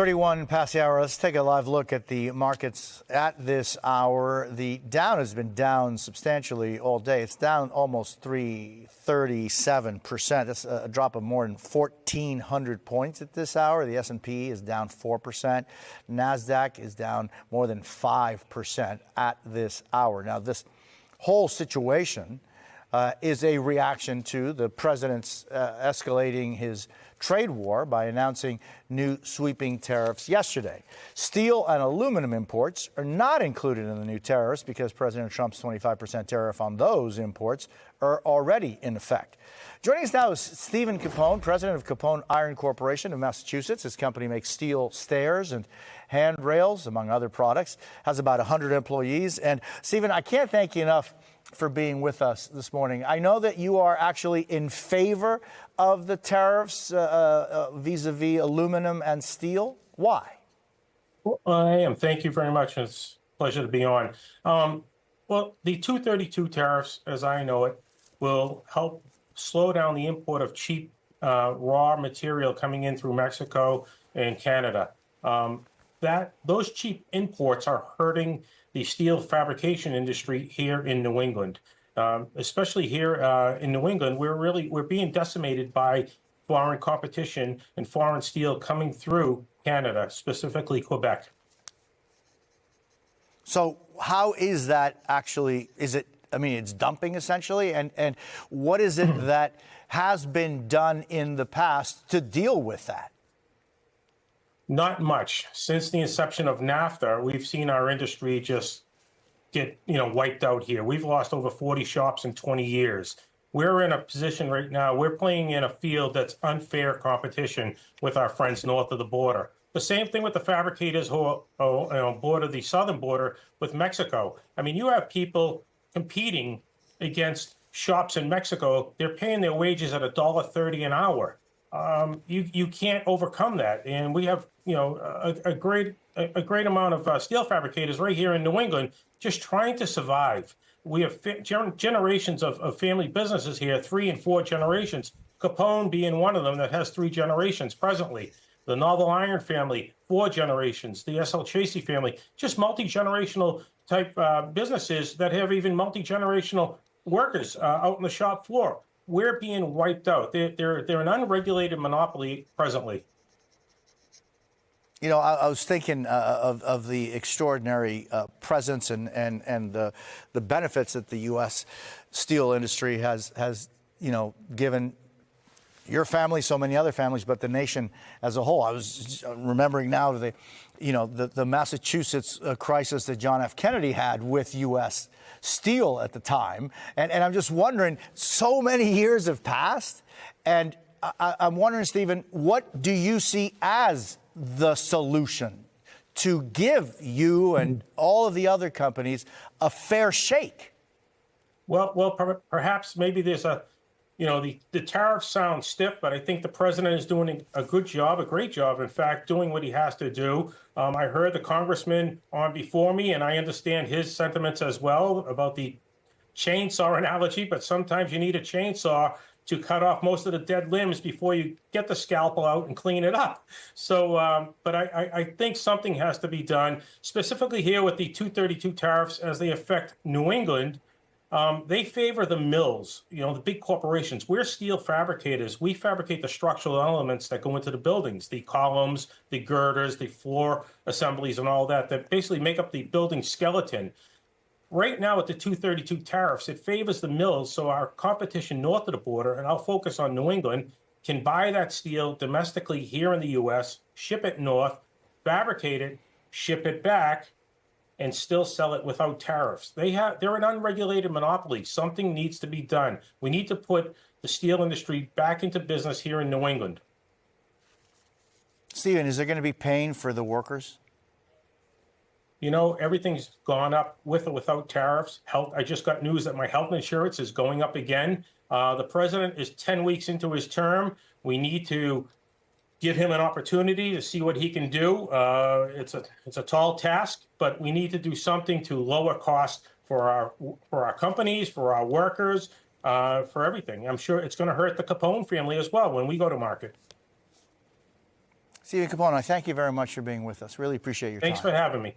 31 past the hour. Let's take a live look at the markets at this hour. The Dow has been down substantially all day. It's down almost 3.37%. That's a drop of more than 1,400 points at this hour. The S&P is down 4%. NASDAQ is down more than 5% at this hour. Now, this whole situation is a reaction to the president's escalating his trade war by announcing new sweeping tariffs yesterday. Steel and aluminum imports are not included in the new tariffs because President Trump's 25% tariff on those imports are already in effect. Joining us now is Stephen Capone, president of Capone Iron Corporation of Massachusetts. His company makes steel stairs and handrails, among other products, has about 100 employees. And Stephen, I can't thank you enough for being with us this morning. I know that you are actually in favor of the tariffs vis-a-vis aluminum and steel. Why? Well, I am. Thank you very much. It's a pleasure to be on. Well, the 232 tariffs, as I know it, will help slow down the import of cheap raw material coming in through Mexico and Canada. Those cheap imports are hurting the steel fabrication industry here in New England. Especially here in New England, we're being decimated by foreign competition and foreign steel coming through Canada, specifically Quebec. So how is that actually? It's dumping essentially, and what is it that has been done in the past to deal with that? Not much. Since the inception of NAFTA, we've seen our industry just get wiped out here. We've lost over 40 shops in 20 years. We're in a position right now, we're playing in a field that's unfair competition with our friends north of the border. The same thing with the fabricators who are border the southern border with Mexico. I mean, you have people competing against shops in Mexico. They're paying their wages at $1.30 an hour. You can't overcome that, and we have a great amount of steel fabricators right here in New England just trying to survive. We have generations of family businesses here, 3 and 4 generations. Capone being one of them that has 3 generations presently. The Novel Iron family, 4 generations. The S.L. Chasey family, just multi-generational type businesses that have even multi-generational workers out on the shop floor. We're being wiped out. They're an unregulated monopoly presently. I was thinking of the extraordinary presence and the benefits that the U.S. steel industry has given your family, so many other families, but the nation as a whole. I was remembering now the Massachusetts crisis that John F. Kennedy had with U.S. steel at the time. And I'm just wondering, so many years have passed, and I'm wondering, Stephen, what do you see as the solution to give you and all of the other companies a fair shake? Well, perhaps maybe there's the tariffs sound stiff, but I think the president is doing a good job, a great job, in fact, doing what he has to do. I heard the congressman on before me, and I understand his sentiments as well about the chainsaw analogy, but sometimes you need a chainsaw to cut off most of the dead limbs before you get the scalpel out and clean it up. So, but I think something has to be done, specifically here with the 232 tariffs as they affect New England. They favor the mills, the big corporations. We're steel fabricators. We fabricate the structural elements that go into the buildings, the columns, the girders, the floor assemblies, and all that basically make up the building skeleton. Right now, with the 232 tariffs, it favors the mills, so our competition north of the border, and I'll focus on New England, can buy that steel domestically here in the U.S., ship it north, fabricate it, ship it back, and still sell it without tariffs. They're an unregulated monopoly. Something needs to be done. We need to put the steel industry back into business here in New England. Stephen, is there going to be pain for the workers? Everything's gone up with or without tariffs. I just got news that my health insurance is going up again. The president is 10 weeks into his term. We need to give him an opportunity to see what he can do. It's a tall task, but we need to do something to lower costs for our companies, for our workers, for everything. I'm sure it's going to hurt the Capone family as well when we go to market. Stephen Capono, thank you very much for being with us. Really appreciate your Thanks time. for having me.